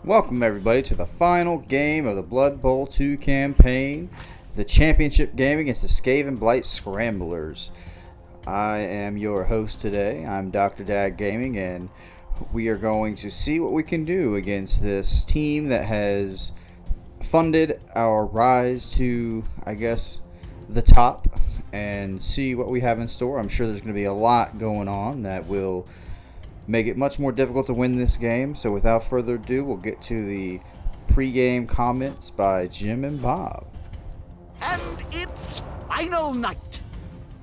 Welcome everybody to the final game of the Blood Bowl 2 campaign, the championship game against the Skaven Blight Scramblers. I am your host today. I'm Dr. Dag Gaming, and we are going to see what we can do against this team that has funded our rise to, I guess, the top, and see what we have in store. I'm sure there's going to be a lot going on that will make it much more difficult to win this game. So without further ado, we'll get to the pre-game comments by Jim and Bob. And it's final night.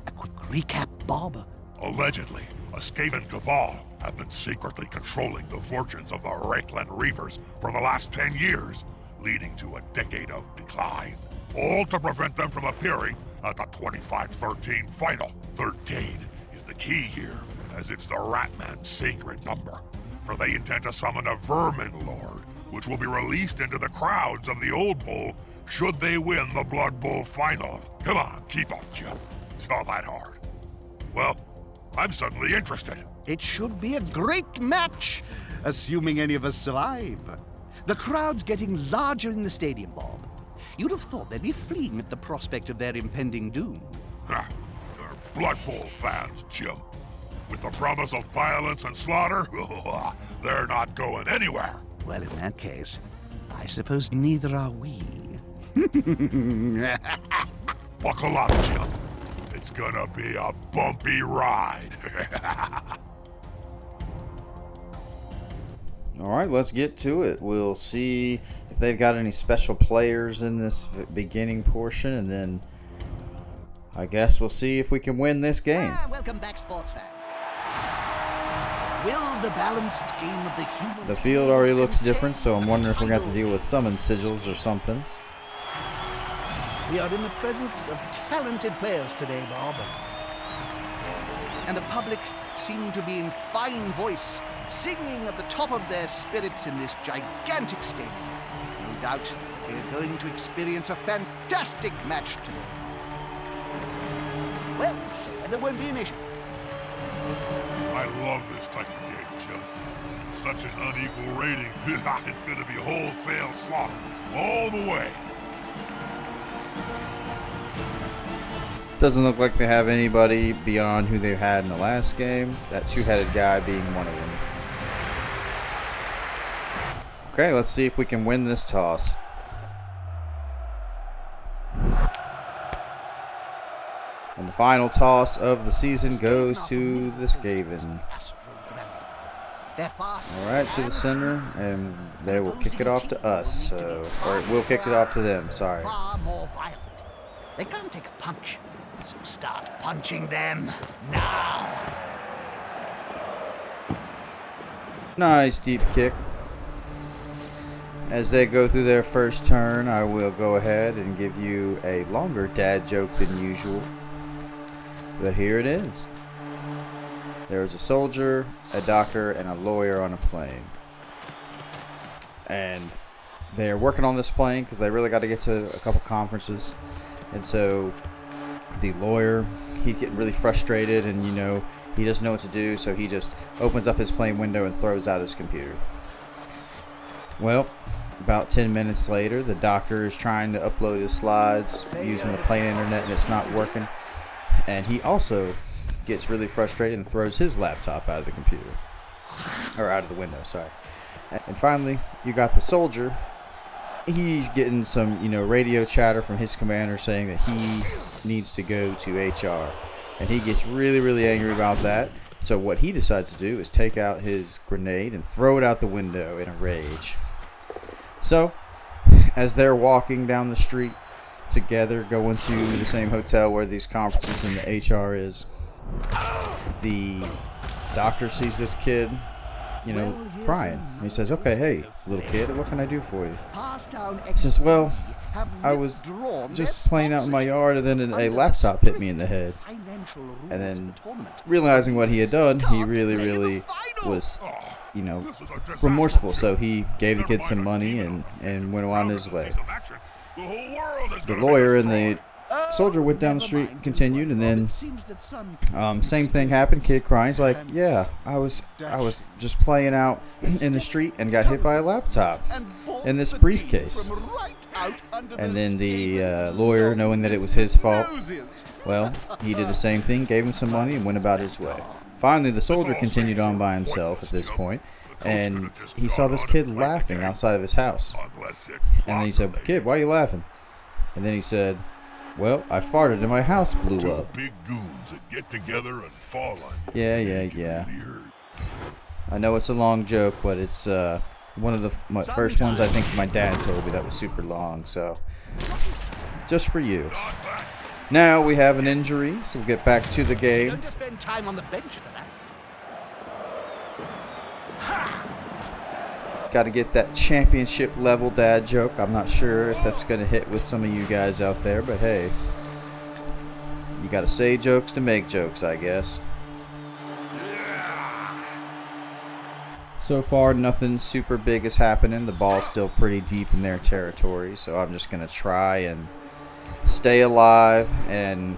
A quick recap, Bob. Allegedly, a Skaven cabal have been secretly controlling the fortunes of the Rakeland Reavers for the last 10 years, leading to a decade of decline. All to prevent them from appearing at the 25-13 final. 13 is the key here, as it's the Ratman's sacred number, for they intend to summon a Vermin Lord, which will be released into the crowds of the Old Bowl should they win the Blood Bowl final. Come on, keep up, Jim. It's not that hard. Well, I'm suddenly interested. It should be a great match, assuming any of us survive. The crowd's getting larger in the stadium, Bob. You'd have thought they'd be fleeing at the prospect of their impending doom. They're Blood Bowl fans, Jim. With the promise of violence and slaughter, they're not going anywhere. Well, in that case, I suppose neither are we. Buckle up, Jim. It's gonna be a bumpy ride. Alright, let's get to it. We'll see if they've got any special players in this beginning portion, and then I guess we'll see if we can win this game. Welcome back, sports fan. Will the balanced game of the human... The field already looks different, so I'm wondering if we're going to have to deal with summon sigils or something. We are in the presence of talented players today, Bob. And the public seem to be in fine voice, singing at the top of their spirits in this gigantic stadium. No doubt we are going to experience a fantastic match today. Well, there won't be an issue. I love this type of game, Jim. It's such an unequal rating. It's gonna be wholesale slaughter all the way. Doesn't look like they have anybody beyond who they've had in the last game. That two-headed guy being one of them. Okay, let's see if we can win this toss. And the final toss of the season goes to the Skaven. Alright, to the center, and they will kick it off to us. Or we'll kick it off to them, sorry. They can't take a punch, so start punching them now. Nice deep kick. As they go through their first turn, I will go ahead and give you a longer dad joke than usual. But here it is. There is a soldier, a doctor, and a lawyer on a plane. And they're working on this plane because they really got to get to a couple conferences. And so the lawyer, he's getting really frustrated, and he doesn't know what to do, so he just opens up his plane window and throws out his computer. Well, about 10 minutes later, the doctor is trying to upload his slides using the plane internet, and it's not working. And he also gets really frustrated and throws his laptop out of the computer. Or out of the window, sorry. And finally, you got the soldier. He's getting some, radio chatter from his commander saying that he needs to go to HR. And he gets really, really angry about that. So what he decides to do is take out his grenade and throw it out the window in a rage. So, as they're walking down the street together, going to the same hotel where these conferences and the HR is, the doctor sees this kid, crying. And he says, "Okay, hey, little kid, what can I do for you?" He says, "Well, I was just playing out in my yard, and then a laptop hit me in the head." And then, realizing what he had done, he really, really was, remorseful. So he gave the kid some money and went on his way. The lawyer and the soldier went down the street and continued, and then seems that some same thing happened. Kid crying. He's like, yeah, I was just playing out in the street and got hit by a laptop in this briefcase. And then the lawyer, knowing that it was his fault, well, he did the same thing, gave him some money, and went about his way. Finally, the soldier continued on by himself at this point, and he saw this kid laughing outside of his house. And then he said, "Kid, why are you laughing?" And then he said, "Well, I farted and my house blew up." Big goons that get together and fall on you. Yeah. I know it's a long joke, but it's one of my first ones I think my dad told me that was super long, so just for you. Now we have an injury, so we'll get back to the game. Don't just spend time on the bench for that. Got to get that championship level dad joke. I'm not sure if that's going to hit with some of you guys out there, but hey, you got to say jokes to make jokes, I guess. So far, nothing super big is happening. The ball's still pretty deep in their territory, so I'm just going to try and stay alive and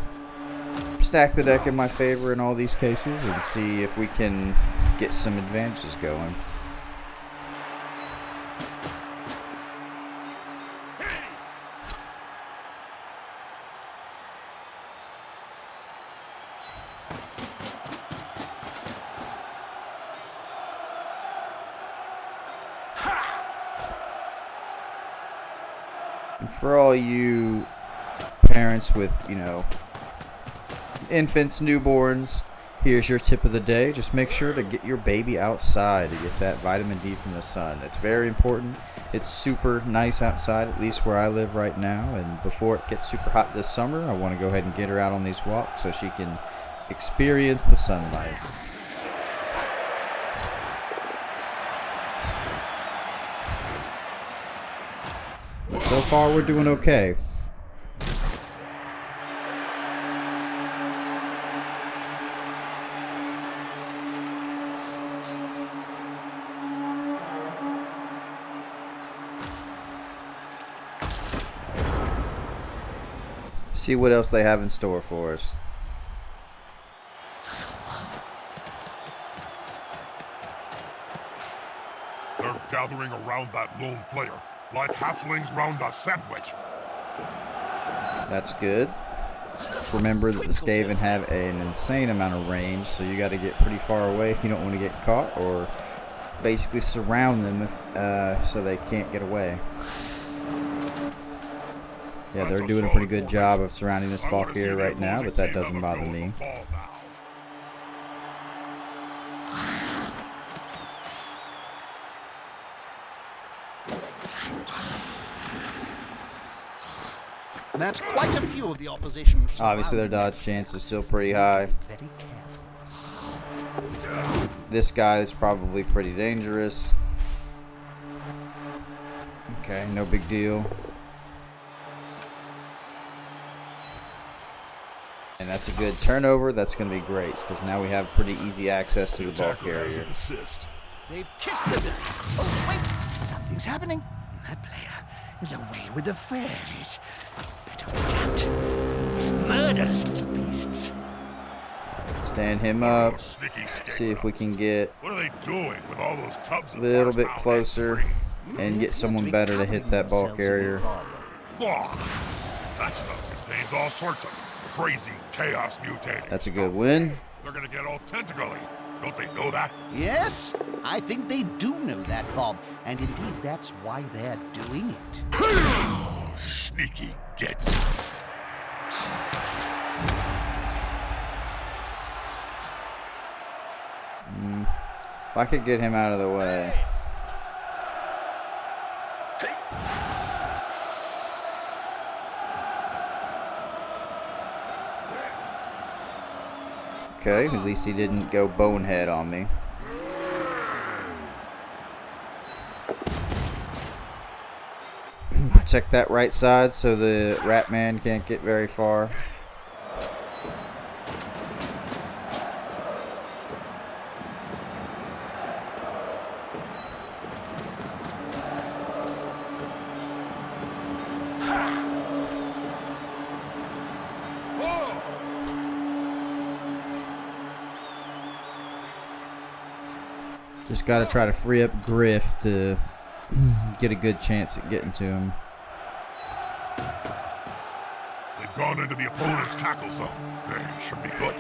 stack the deck in my favor in all these cases and see if we can get some advantages going. And for all you parents with, infants, newborns, here's your tip of the day. Just make sure to get your baby outside to get that vitamin D from the sun. It's very important. It's super nice outside, at least where I live right now. And before it gets super hot this summer, I want to go ahead and get her out on these walks so she can experience the sunlight. But so far, we're doing okay. See what else they have in store for us. They're gathering around that lone player, like halflings round a sandwich. That's good. Remember that the Skaven have an insane amount of range, so you got to get pretty far away if you don't want to get caught, or basically surround them so they can't get away. Yeah, they're doing a pretty good job of surrounding this ball carrier right now, but that doesn't bother me. That's quite a few of the opposition. Obviously, their dodge chance is still pretty high. Very careful. This guy is probably pretty dangerous. Okay, no big deal. And that's a good turnover. That's going to be great because now we have pretty easy access to the ball carrier. They've kissed the deck. Oh, wait. Something's happening. That player is away with the fairies. Better look out. They're murderous little beasts. Stand him up. See if we can get What are they doing with all those tubs a little bit closer and get someone better to hit that ball carrier. That stuff contains all sorts of crazy chaos mutating. That's a good win. They're gonna get all tentacly. Don't they know that? Yes, I think they do know that, Bob. And indeed, that's why they're doing it. Sneaky gets. If I could get him out of the way. Okay, at least he didn't go bonehead on me. Protect that right side so the rat man can't get very far. Just got to try to free up Griff to get a good chance at getting to him. They've gone into the opponent's tackle zone. They should be good.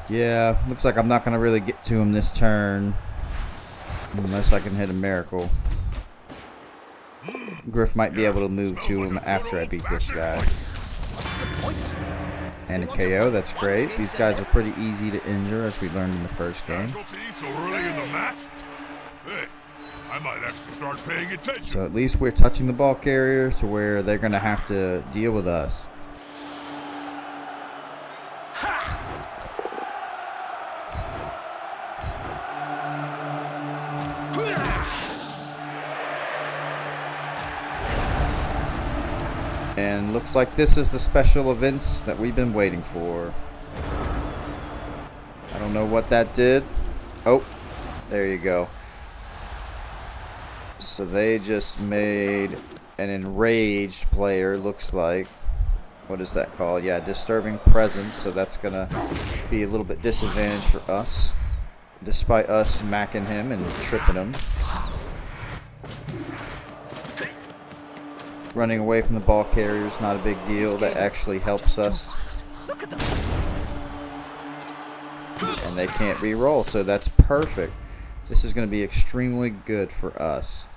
Yeah, looks like I'm not going to really get to him this turn unless I can hit a miracle. Griff might be able to move to him after I beat this guy. And a KO, that's great. These guys are pretty easy to injure, as we learned in the first game. So early in the match? Hey, I might actually start paying attention. So at least we're touching the ball carrier to where they're going to have to deal with us. And looks like this is the special events that we've been waiting for. I don't know what that did. Oh, there you go. So they just made an enraged player, looks like. What is that called? Yeah, disturbing presence. So that's going to be a little bit disadvantaged for us, despite us smacking him and tripping him. Running away from the ball carrier is not a big deal. That actually helps us. And they can't re-roll, so that's perfect. This is going to be extremely good for us.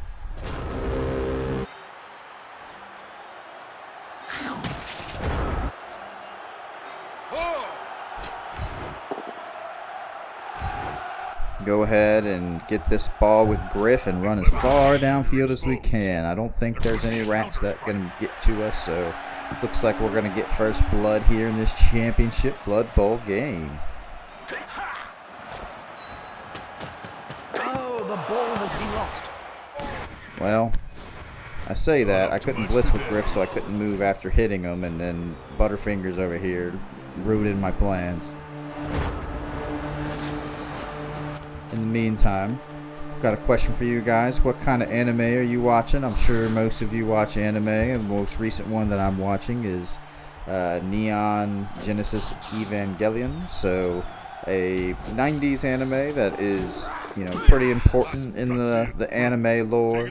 Go ahead and get this ball with Griff and run as far downfield as we can. I don't think there's any rats that can get to us, so looks like we're going to get first blood here in this championship Blood Bowl game. Oh, the ball has been lost. Well, I say that. I couldn't blitz with Griff, so I couldn't move after hitting him, and then Butterfingers over here ruined my plans. In the meantime, I've got a question for you guys. What kind of anime are you watching? I'm sure most of you watch anime, and the most recent one that I'm watching is Neon Genesis Evangelion. So a 90s anime that is, you know, pretty important in the anime lore.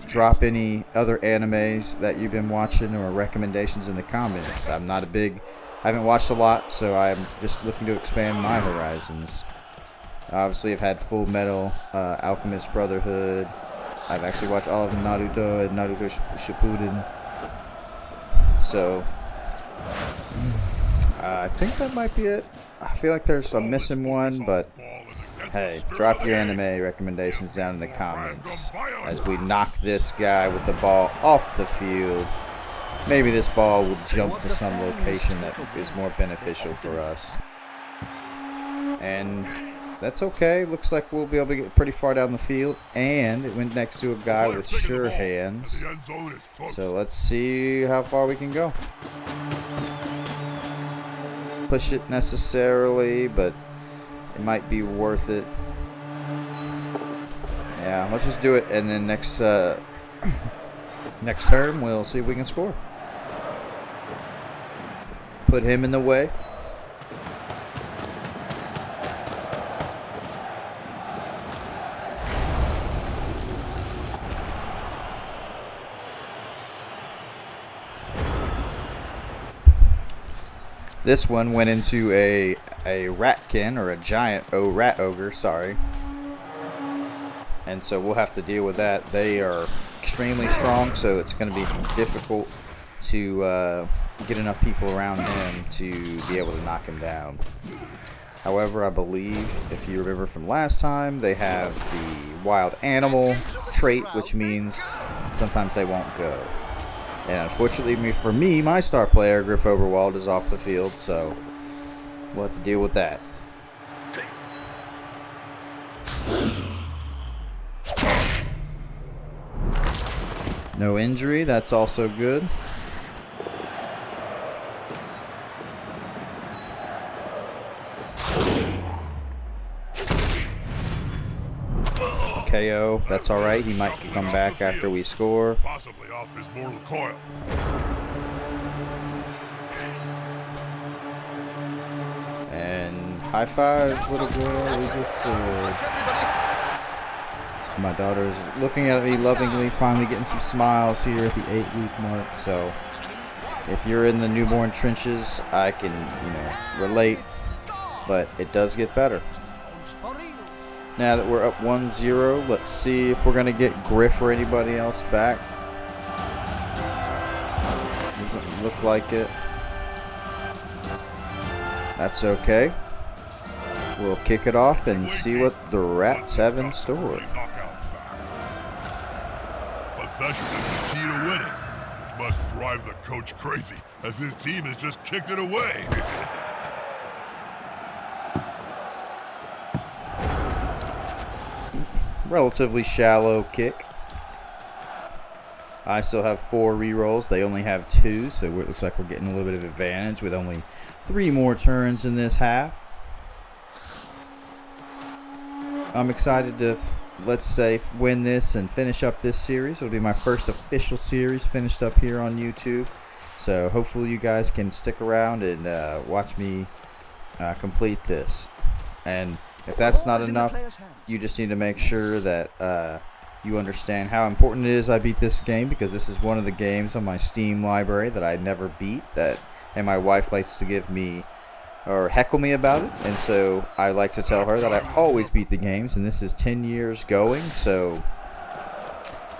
Drop any other animes that you've been watching or recommendations in the comments. I haven't watched a lot, so I'm just looking to expand my horizons. Obviously, I've had Full Metal, Alchemist Brotherhood. I've actually watched all of Naruto and Naruto Shippuden. So, I think that might be it. I feel like I'm missing one, but hey, drop your anime recommendations down in the comments as we knock this guy with the ball off the field. Maybe this ball will jump to some location that is more beneficial for us. And that's okay. Looks like we'll be able to get pretty far down the field. And it went next to a guy with sure hands. So let's see how far we can go. Push it necessarily, but it might be worth it. Yeah, let's just do it. And then next turn, we'll see if we can score. Put him in the way. This one went into a ratkin, or a giant rat ogre, sorry. And so we'll have to deal with that. They are extremely strong, so it's going to be difficult to get enough people around him to be able to knock him down. However, I believe, if you remember from last time, they have the wild animal trait, which means sometimes they won't go. And unfortunately for me, my star player, Griff Overwald, is off the field, so we'll have to deal with that. No injury. That's also good. KO. That's all right. He might come back after we score. Possibly off his mortal coil. And high five, little girl. We just scored. My daughter's looking at me lovingly, finally getting some smiles here at the 8-week mark. So if you're in the newborn trenches, I can, relate. But it does get better. Now that we're up 1-0, let's see if we're going to get Griff or anybody else back. Doesn't look like it. That's okay. We'll kick it off and see what the Rats have in store. Possession is the key to winning, which must drive the coach crazy, as his team has just kicked it away. Relatively shallow kick. I still have 4 rerolls. They only have 2, so it looks like we're getting a little bit of advantage with only 3 more turns in this half. I'm excited to, let's say, win this and finish up this series. It'll be my first official series finished up here on YouTube. So hopefully you guys can stick around and watch me complete this. And if that's not enough, you just need to make sure that you understand how important it is I beat this game, because this is one of the games on my Steam library that I never beat, and my wife likes to give me or heckle me about it, and so I like to tell her that I always beat the games, and this is 10 years going, so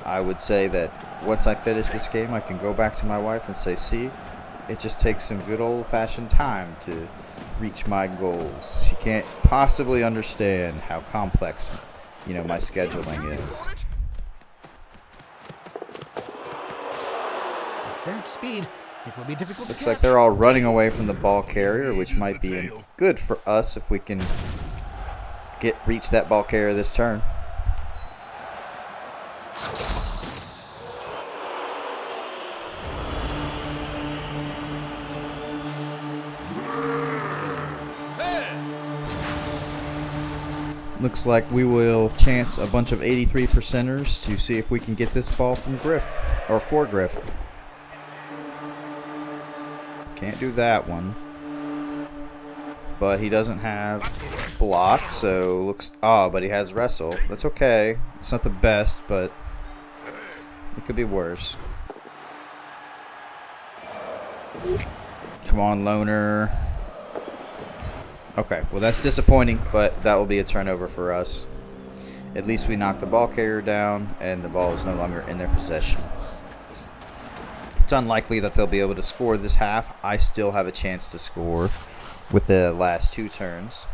I would say that once I finish this game I can go back to my wife and say, see, it just takes some good old-fashioned time to reach my goals. She can't possibly understand how complex, my scheduling is. That speed, it will be difficult. Looks like they're all running away from the ball carrier, which might be good for us if we can reach that ball carrier this turn. Looks like we will chance a bunch of 83%ers to see if we can get this ball from Griff, or for Griff. Can't do that one. But he doesn't have block, so looks... Oh, but he has wrestle. That's okay. It's not the best, but it could be worse. Come on, loner. Okay, well that's disappointing, but that will be a turnover for us. At least we knocked the ball carrier down, and the ball is no longer in their possession. It's unlikely that they'll be able to score this half. I still have a chance to score with the last 2 turns.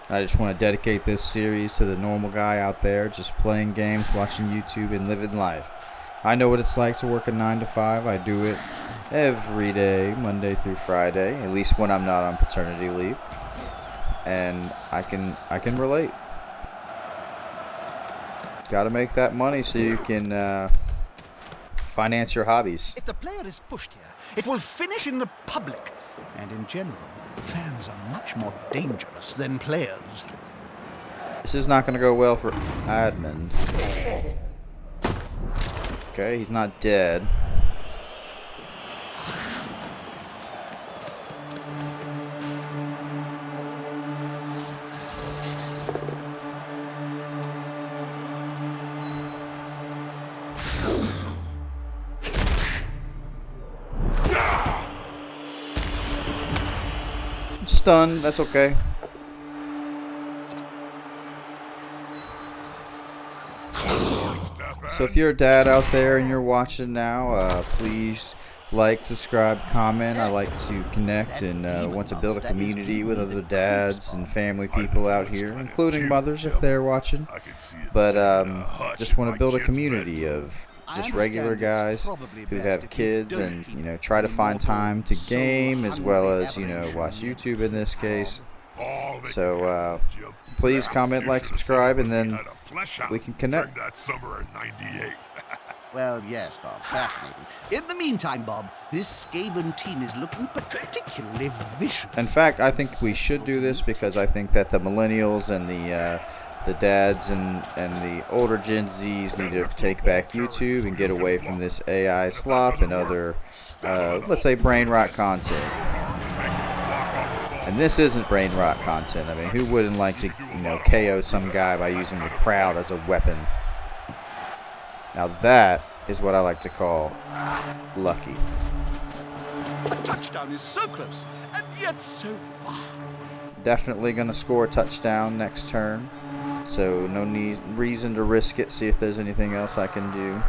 I just want to dedicate this series to the normal guy out there just playing games, watching YouTube, and living life. I know what it's like to work a 9 to 5. I do it every day, Monday through Friday, at least when I'm not on paternity leave. And I can relate. Got to make that money so you can finance your hobbies. If the player is pushed here, it will finish in the public. And in general, fans are much more dangerous than players. This is not going to go well for Admund. Okay, he's not dead. Stunned, that's okay. So if you're a dad out there and you're watching now, please like, subscribe, comment. I like to connect and want to build a community with other dads and family people out here, including mothers if they're watching. But just want to build a community of just regular guys who have kids and, try to find time to game as well as, watch YouTube in this case. All that So, you had, Jim. please comment, like, You should've subscribe, said it and when then had a flesh out we can connect. during that summer in '98. Well, yes, Bob. Fascinating. In the meantime, Bob, this Skaven team is looking particularly vicious. In fact, I think we should do this because I think that the millennials and the dads and the older Gen Zs need to take back YouTube and get away from this AI slop and other, let's say, brain rot content. And this isn't brain rot content. I mean, who wouldn't like to, KO some guy by using the crowd as a weapon? Now that is what I like to call lucky. A touchdown is so close, and yet so far. Definitely going to score a touchdown next turn. So no reason to risk it. See if there's anything else I can do.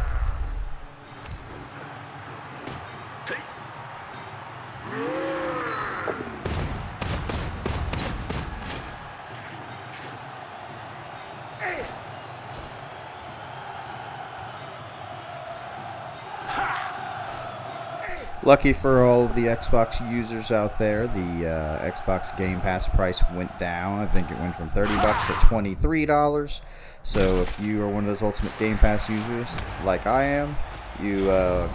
Lucky for all of the Xbox users out there, the Xbox Game Pass price went down. I think it went from $30 to $23. So if you are one of those Ultimate Game Pass users, like I am, you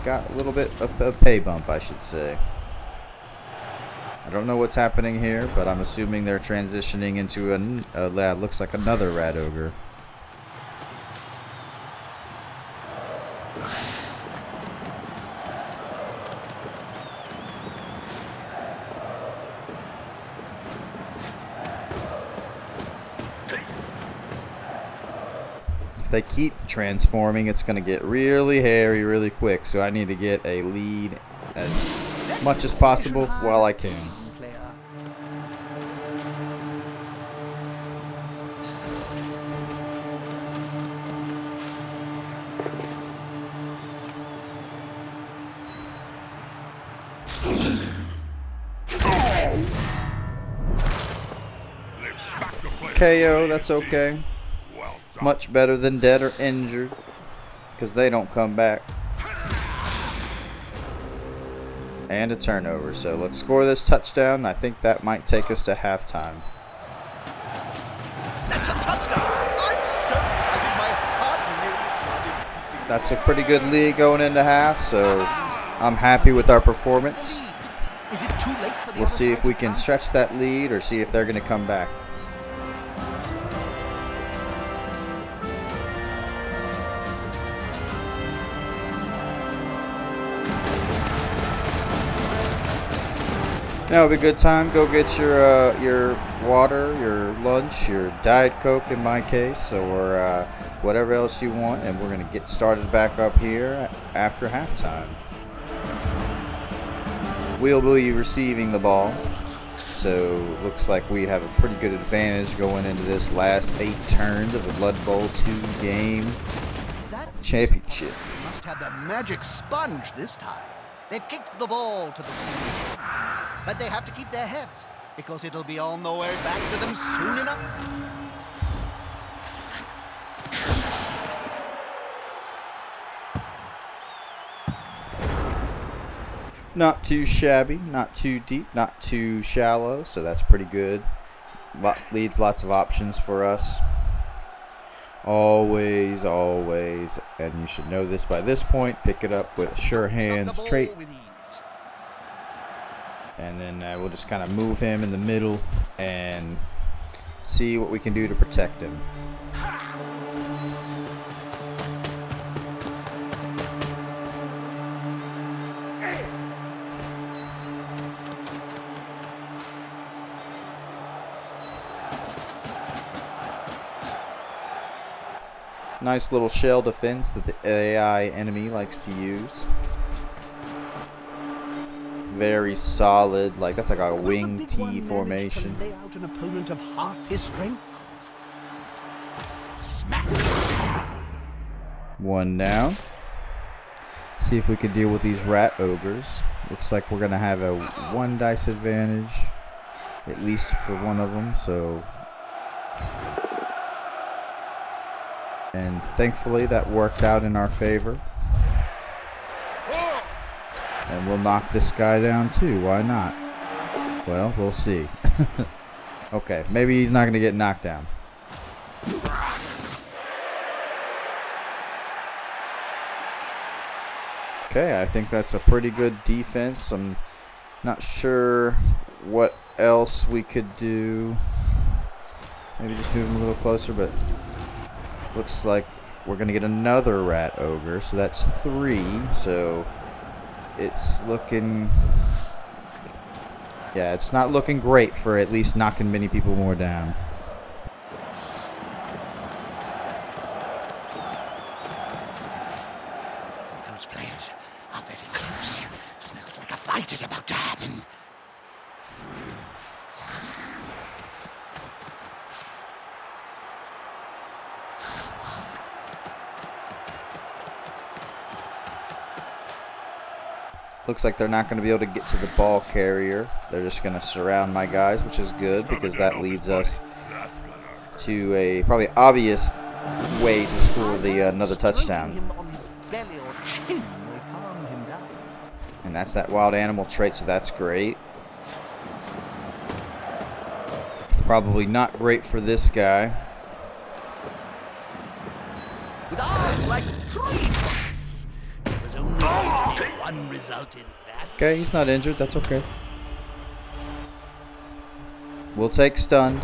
got a little bit of a pay bump, I should say. I don't know what's happening here, but I'm assuming they're transitioning into looks like another Rat Ogre. If they keep transforming, it's going to get really hairy really quick, so I need to get a lead as much as possible while I can. KO, that's okay. Much better than dead or injured, because they don't come back. And a turnover. So let's score this touchdown. I think that might take us to halftime. That's a touchdown! I'm so excited, my heart nearly started beating. That's a pretty good lead going into half, so I'm happy with our performance. Is it too late for the We'll see if we can stretch that lead or see if they're going to come back. Now, it'll be a good time. Go get your water, your lunch, your Diet Coke in my case, or whatever else you want, and we're going to get started back up here after halftime. We'll be receiving the ball, so looks like we have a pretty good advantage going into this last 8 turns of the Blood Bowl 2 game championship. Must have the magic sponge this time. They've kicked the ball to the field. But they have to keep their heads, because it'll be on the way back to them soon enough. Not too shabby, not too deep, not too shallow, so that's pretty good. Leads lots of options for us. Always, always, and you should know this by this point, pick it up with a sure hands trait. And then we'll just kind of move him in the middle and see what we can do to protect him. Nice little shell defense that the AI enemy likes to use. Very solid, like that's like a wing T formation. Lay out an opponent of half his strength. Smack. One down. See if we can deal with these rat ogres. Looks like we're gonna have a 1 dice advantage, at least for one of them. So, and thankfully that worked out in our favor. And we'll knock this guy down too. Why not? Well, we'll see. Okay, maybe he's not going to get knocked down. Okay, I think that's a pretty good defense. I'm not sure what else we could do. Maybe just move him a little closer, but looks like we're going to get another rat ogre. So that's 3. So it's looking... Yeah, it's not looking great for at least knocking many people more down. Those players are very close. Smells like a fight is about to happen. Looks like they're not going to be able to get to the ball carrier. They're just going to surround my guys, which is good because that leads us to a probably obvious way to score another touchdown. Him on his belly or chin will calm him down. And that's that wild animal trait, so that's great. Probably not great for this guy. With eyes like trees. There was only one result in that. Okay, he's not injured. That's okay. We'll take stunned.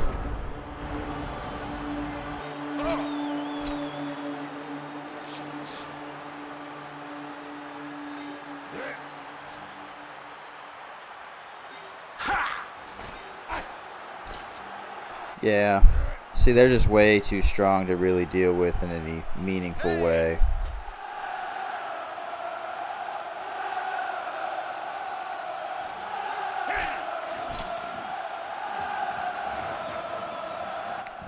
Yeah. See, they're just way too strong to really deal with in any meaningful way.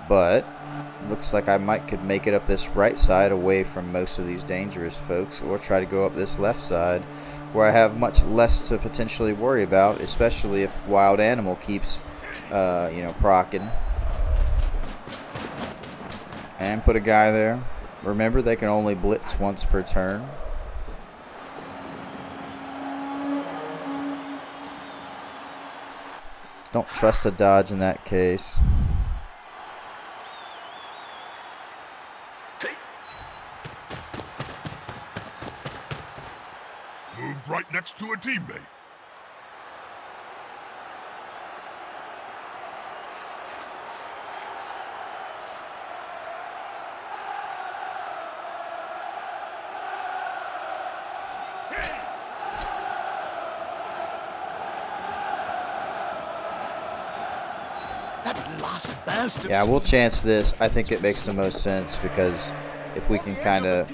But it looks like I could make it up this right side away from most of these dangerous folks, or try to go up this left side where I have much less to potentially worry about, especially if wild animal keeps procking. And put a guy there. Remember, they can only blitz once per turn. Don't trust a dodge in that case. Moved right next to a teammate. That last burst of Yeah, we'll chance this. I think it makes the most sense because if we can kind of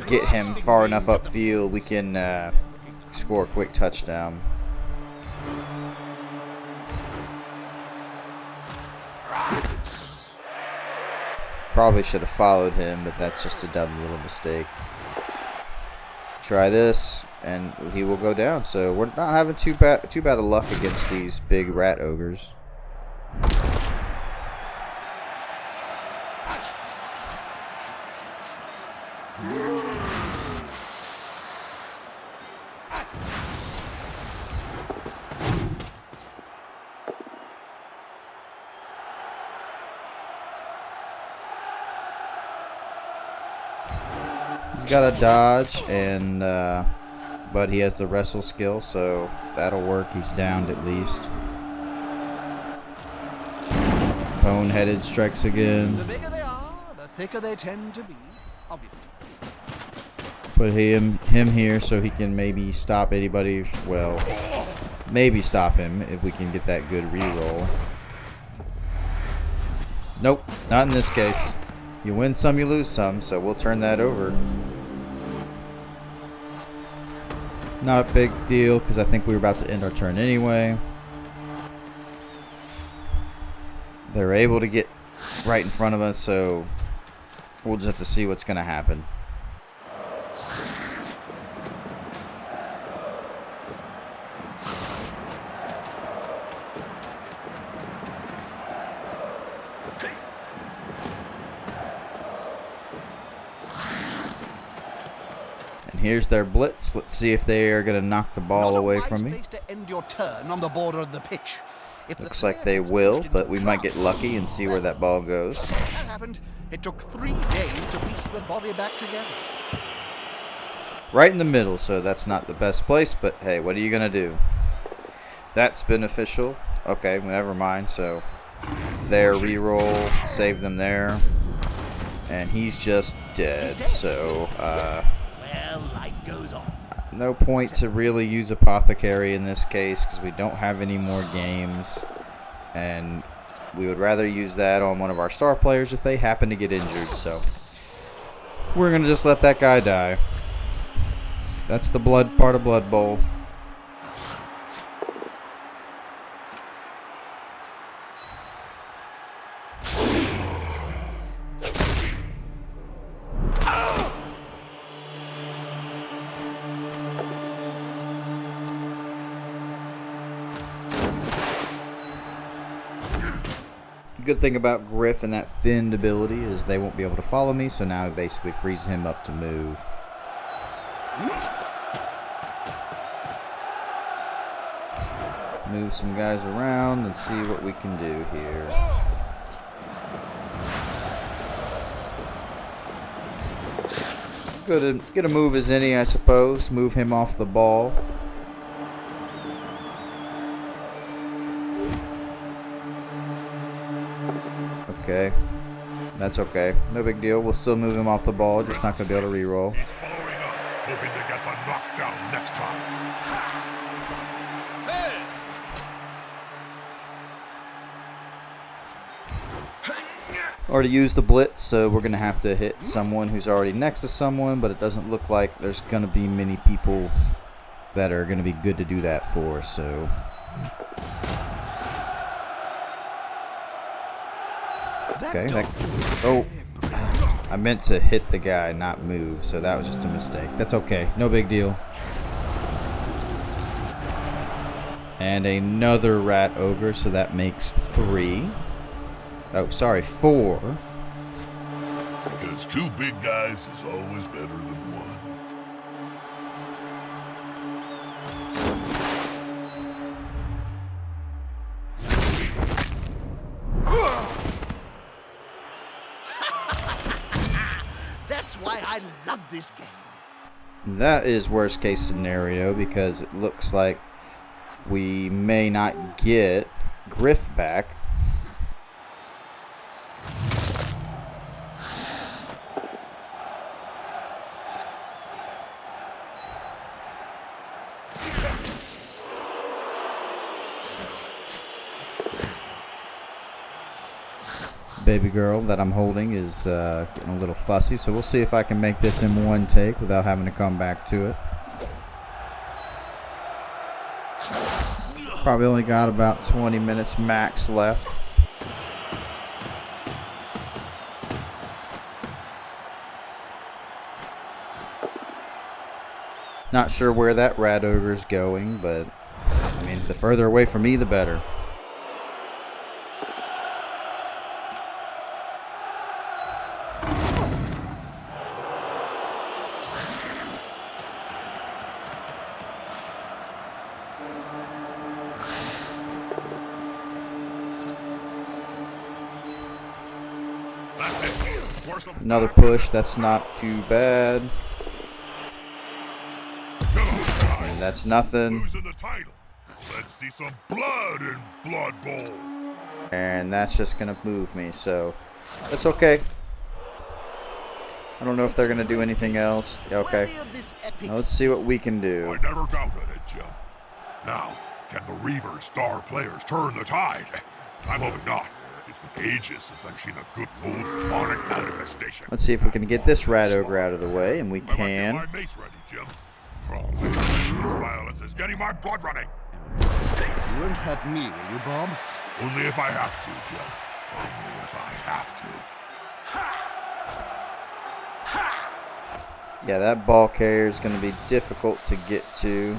get him far enough upfield, we can score a quick touchdown. Probably should have followed him, but that's just a dumb little mistake. Try this, and he will go down. So we're not having too bad of luck against these big rat ogres. He's got a dodge, and but he has the wrestle skill, so that'll work. He's downed at least. Boneheaded strikes again. The bigger they are, the thicker they tend to be. Obviously. Put him here so he can maybe stop anybody. Well, maybe stop him if we can get that good reroll. Nope, not in this case. You win some, you lose some, so we'll turn that over. Not a big deal, because I think we were about to end our turn anyway. They were able to get right in front of us, so we'll just have to see what's going to happen. Here's their blitz. Let's see if they are going to knock the ball away from me. Place to end your turn on the border of the pitch. If the Looks like player they gets will, pushed into but a we might trap, get lucky and see where that ball goes. that happened. It took 3 days to piece the body back together. Right in the middle, so that's not the best place, but hey, what are you going to do? That's beneficial. Okay, never mind. So there, reroll, save them there. And he's just dead. So, Well, life goes on. no point to really use Apothecary in this case because we don't have any more games. And we would rather use that on one of our star players if they happen to get injured. So we're going to just let that guy die. That's the blood part of Blood Bowl. Good thing about Griff and that thinned ability is they won't be able to follow me, so now it basically frees him up to move. Move some guys around and see what we can do here. Good a move as any, I suppose. Move him off the ball. Okay. That's okay. No big deal. We'll still move him off the ball. Just not going to be able to reroll. He's following up, hoping to get the knockdown next time. Already used the blitz, so we're going to have to hit someone who's already next to someone, but it doesn't look like there's going to be many people that are going to be good to do that for, so... Okay, oh, I meant to hit the guy, not move, so that was just a mistake. That's okay, no big deal. And another rat ogre, so that makes 3. Oh, sorry, 4. Because 2 big guys is always better than 1. That's why I love this game. That is worst case scenario because it looks like we may not get Griff back. Baby girl that I'm holding is getting a little fussy, so we'll see if I can make this in one take without having to come back to it. Probably only got about 20 minutes max left. Not sure where that rat ogre's going, but I mean, the further away from me, the better. Another push, that's not too bad. And that's nothing. Losing the title. Let's see some blood in Blood Bowl. And that's just going to move me, so that's okay. I don't know if they're going to do anything else. Okay. Now let's see what we can do. I never doubted it, Jim. Now, can the Reaver's star players turn the tide? I'm hoping not. It's been ages since I've seen a good old demonic manifestation. Let's see if we can get this rat ogre out of the way, and we can. My mace ready, Jim. This violence is getting my blood running. You won't hurt me, will you, Bob? Only if I have to, Jim. Only if I have to. Yeah, that ball carrier is going to be difficult to get to.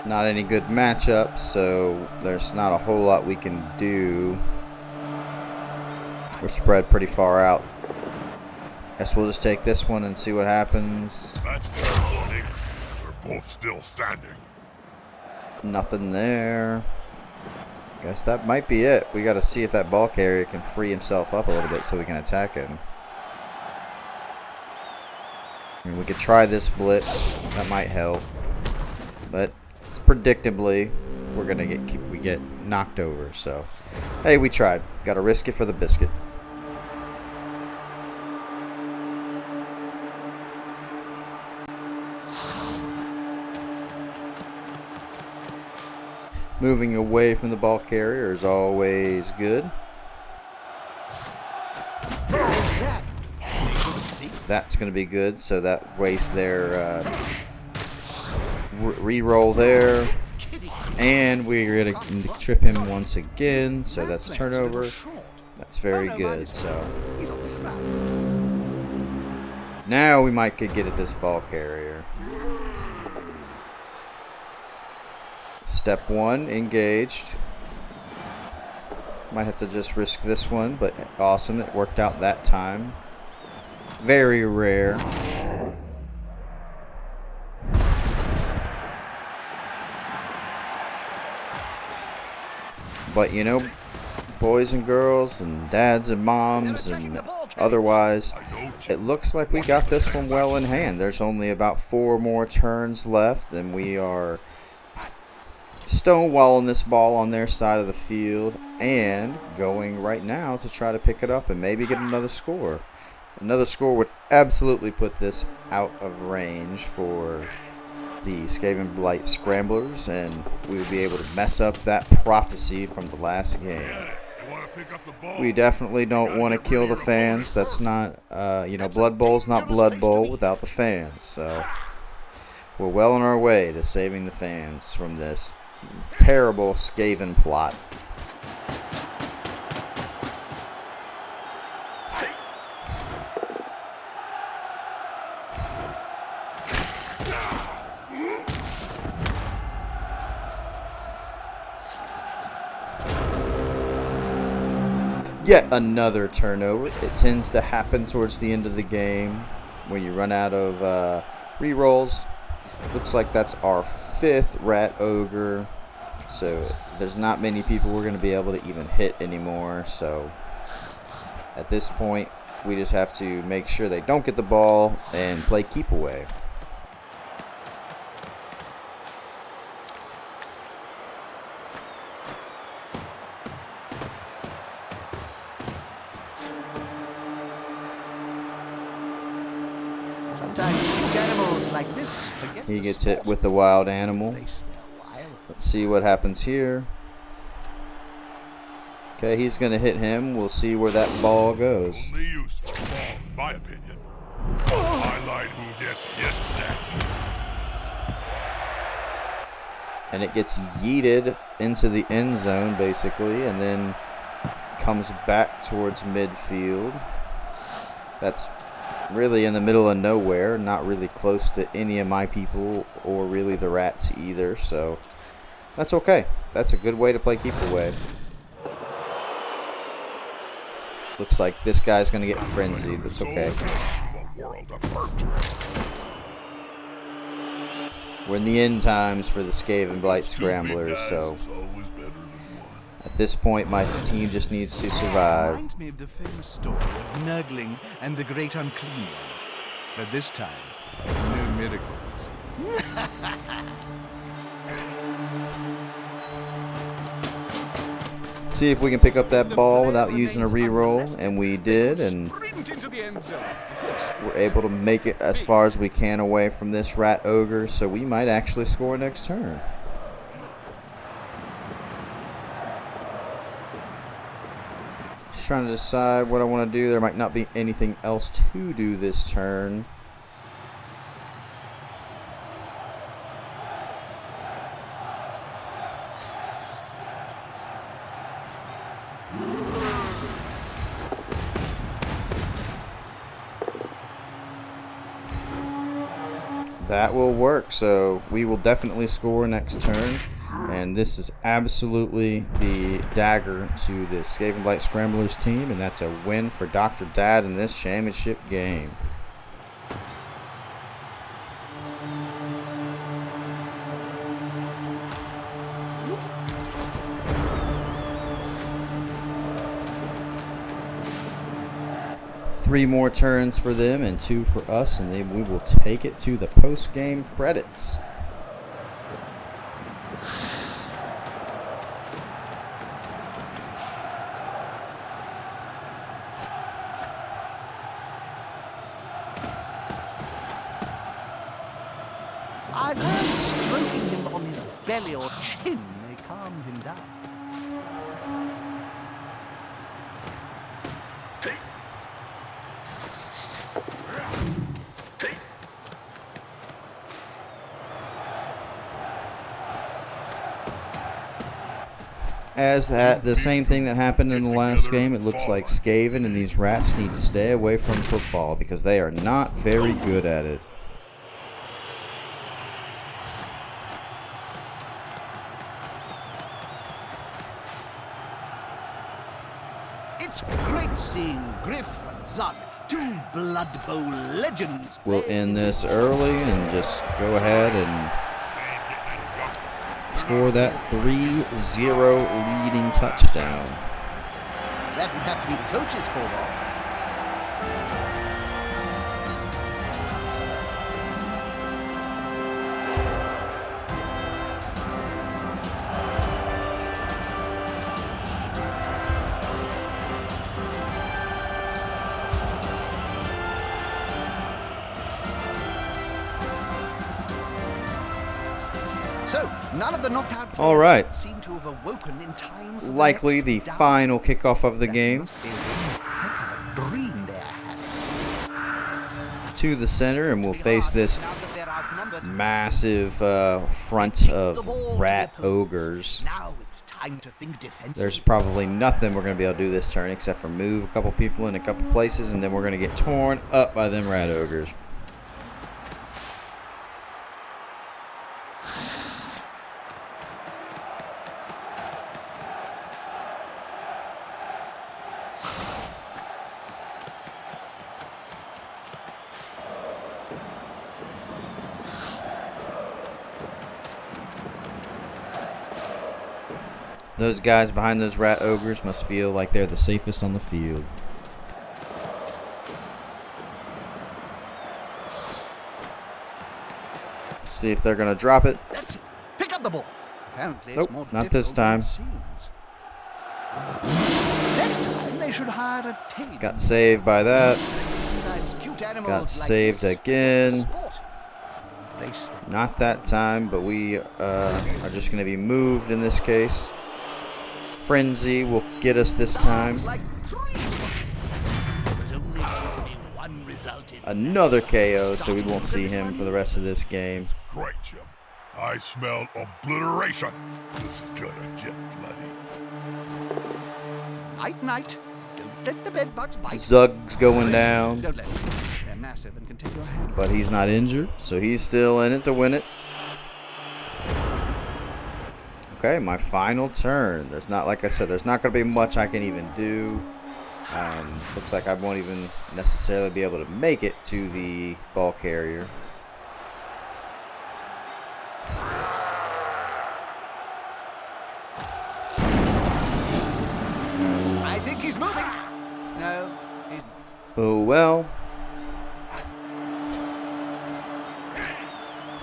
Not any good matchups, so there's not a whole lot we can do. We're spread pretty far out. Guess we'll just take this one and see what happens. That's funny. They're both still standing. Nothing there. Guess that might be it. We got to see if that ball carrier can free himself up a little bit so we can attack him. I mean, we could try this blitz. That might help. But it's predictably we're gonna get knocked over. So, hey, we tried. Got to risk it for the biscuit. Moving away from the ball carrier is always good. That's going to be good. So that wastes their re-roll there. And we're going to trip him once again. So that's a turnover. That's very good. So now we might could get at this ball carrier. Step one, engaged. Might have to just risk this one, but awesome. It worked out that time. Very rare. But you know, boys and girls and dads and moms and otherwise, it looks like we got this one well in hand. There's only about 4 more turns left, and we are stonewalling this ball on their side of the field and going right now to try to pick it up and maybe get another score. Another score would absolutely put this out of range for the Skaven Blight Scramblers, and we would be able to mess up that prophecy from the last game. We definitely don't want to kill the fans. That's not, Blood Bowl's not Blood Bowl without the fans. So we're well on our way to saving the fans from this terrible Skaven plot. Yet another turnover. It tends to happen towards the end of the game when you run out of re-rolls. Looks like that's our 5th Rat Ogre. So there's not many people we're going to be able to even hit anymore. So at this point, we just have to make sure they don't get the ball and play keep away. Sometimes cute animals like this forget He the gets hit sport with the wild animal. place their wild. Let's see what happens here. Okay, he's going to hit him. We'll see where that ball goes. Only useful ball, in my opinion. Highlight who gets hit next. And it gets yeeted into the end zone, basically, and then comes back towards midfield. That's really in the middle of nowhere, not really close to any of my people or really the rats either, so that's okay. That's a good way to play keep away. Looks like this guy's going to get frenzied. That's okay. We're in the end times for the Skaven Blight Scramblers, so at this point my team just needs to survive. Reminds me of the famous story of Nurgling and the Great Unclean One. But this time, no miracles. See if we can pick up that ball without using a reroll, and we did, and we're able to make it as far as we can away from this Rat Ogre, so we might actually score next turn. Just trying to decide what I want to do. There might not be anything else to do this turn. That will work. So we will definitely score next turn. And this is absolutely the dagger to the Skaven Blight Scramblers team. And that's a win for Dr. Dad in this championship game. Three more turns for them and 2 for us, and then we will take it to the post-game credits. I've heard stroking him on his belly or chin may calm him down. As the same thing that happened in the last game, it looks like Skaven and these rats need to stay away from football because they are not very good at it. It's great seeing Griff and Zug, 2 Blood Bowl legends. We'll end this early and just go ahead and score that 3-0 leading touchdown. That would have to be the coach's call, Bob. So, none of the knockout players All right. seem to have awoken in time for Likely the next down. final kickoff of the game. Must be a heck of a dream there has. To the center, and we'll face this Now that they're outnumbered, massive front kick the of ball to rat the opponents. ogres. Now it's time to think defensively. There's probably nothing we're going to be able to do this turn except for move a couple people in a couple places, and then we're going to get torn up by them rat ogres. Those guys behind those rat ogres must feel like they're the safest on the field. See if they're going to drop it. That's it. Pick up the ball. Apparently it's Nope, more not this difficult than time. it seems. Next time they should hire a tame. Got saved by that. Sometimes cute animals Got like saved this again. sport. Embrace them. Not that time, but we are just going to be moved in this case. Frenzy will get us this time. Sounds like 3 points. There was only going to be one result in Another KO, so we won't see him for the rest of this game. Great, Jim. I smell obliteration. This is gonna get bloody. Night, night. Don't let the bed bugs bite. Zug's going down, Don't let them. They're massive and can take your hand. but he's not injured, so he's still in it to win it. Okay, my final turn. There's not, like I said, there's not going to be much I can even do. Looks like I won't even necessarily be able to make it to the ball carrier. I think he's moving. No, he's Oh well.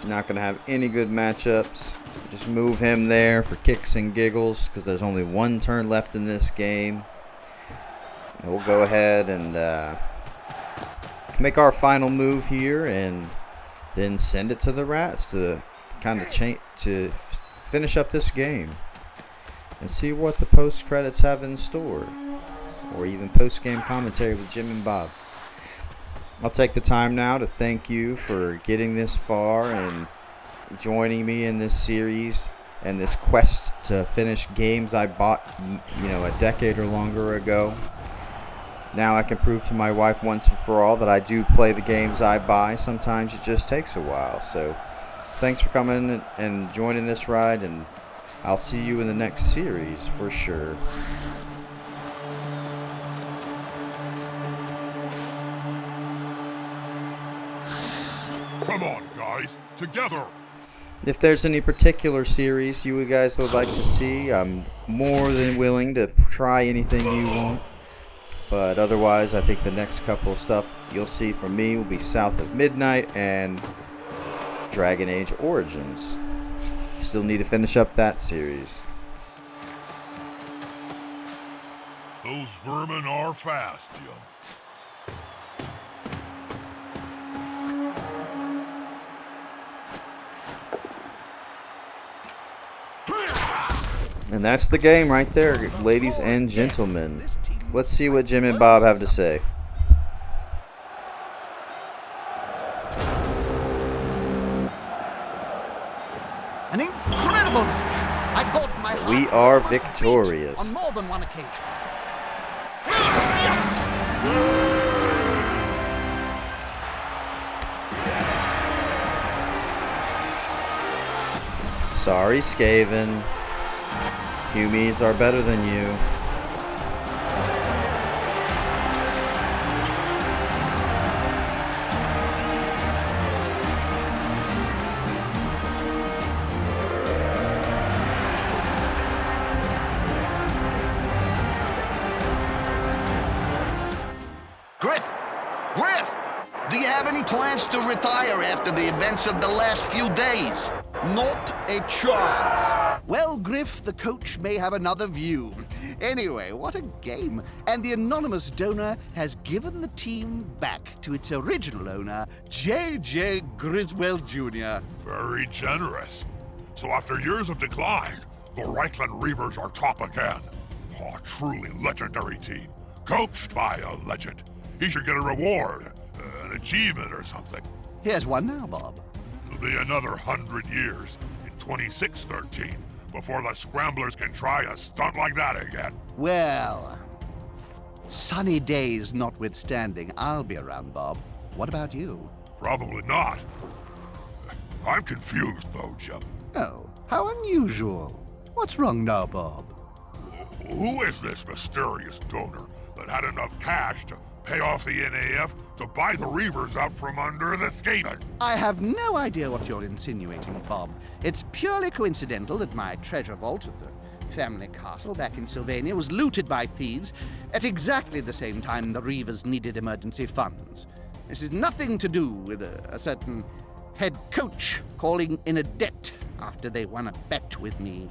Not going to have any good matchups. Just move him there for kicks and giggles because there's only one turn left in this game. And we'll go ahead and make our final move here and then send it to the rats to kind of finish up this game and see what the post credits have in store, or even post game commentary with Jim and Bob. I'll take the time now to thank you for getting this far and joining me in this series and this quest to finish games I bought, a decade or longer ago. Now I can prove to my wife once and for all that I do play the games I buy. Sometimes it just takes a while. So thanks for coming and joining this ride, and I'll see you in the next series for sure. Come on, guys, together! If there's any particular series you guys would like to see, I'm more than willing to try anything you want. But otherwise, I think the next couple of stuff you'll see from me will be South of Midnight and Dragon Age Origins. Still need to finish up that series. Those vermin are fast, Jim. And that's the game right there, ladies and gentlemen. Let's see what Jim and Bob have to say. An incredible match. I thought my heart We are must beat victorious. on more than one occasion. Sorry, Skaven. Humies are better than you. Griff, do you have any plans to retire after the events of the last few days? Not a chance. Well, Griff, the coach may have another view. Anyway, what a game. And the anonymous donor has given the team back to its original owner, J.J. Griswell Jr. Very generous. So after years of decline, the Reichland Reavers are top again. A truly legendary team, coached by a legend. He should get a reward, an achievement or something. Here's one now, Bob. It'll be another 100 years in 2613 before the Scramblers can try a stunt like that again. Well, sunny days notwithstanding, I'll be around, Bob. What about you? Probably not. I'm confused, though, Jim. Oh, how unusual. What's wrong now, Bob? Who is this mysterious donor that had enough cash to pay off the NAF to buy the Reavers out from under the Skaven? I have no idea what you're insinuating, Bob. It's purely coincidental that my treasure vault at the family castle back in Sylvania was looted by thieves at exactly the same time the Reavers needed emergency funds. This is nothing to do with a certain head coach calling in a debt after they won a bet with me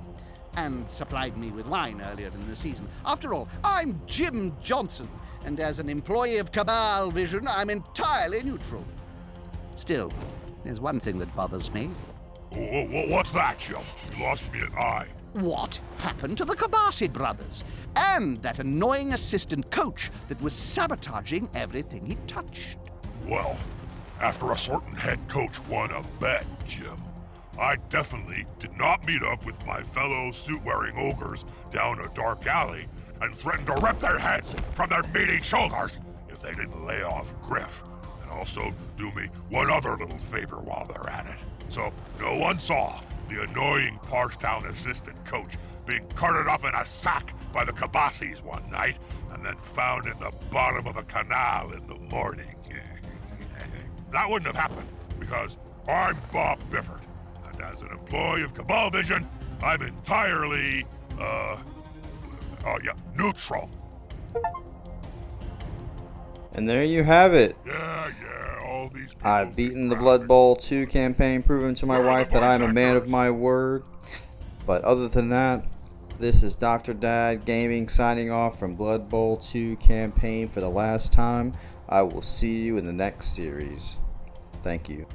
and supplied me with wine earlier in the season. After all, I'm Jim Johnson, and as an employee of Cabal Vision, I'm entirely neutral. Still, there's one thing that bothers me. What's that, Jim? You lost me an eye. What happened to the Kabasi brothers? And that annoying assistant coach that was sabotaging everything he touched. Well, after a certain head coach won a bet, Jim, I definitely did not meet up with my fellow suit-wearing ogres down a dark alley and threatened to rip their heads from their meaty shoulders if they didn't lay off Griff, and also do me one other little favor while they're at it. So no one saw the annoying Parstown assistant coach being carted off in a sack by the Kabasis one night and then found in the bottom of a canal in the morning. That wouldn't have happened because I'm Bob Bifford, and as an employee of Cabal Vision, I'm entirely, neutral. And there you have it. Yeah, all these people I've beaten the Blood Bowl 2 campaign, proving to my wife that I'm a man of my word. But other than that, this is Dr. Dad Gaming signing off from Blood Bowl 2 campaign for the last time. I will see you in the next series. Thank you.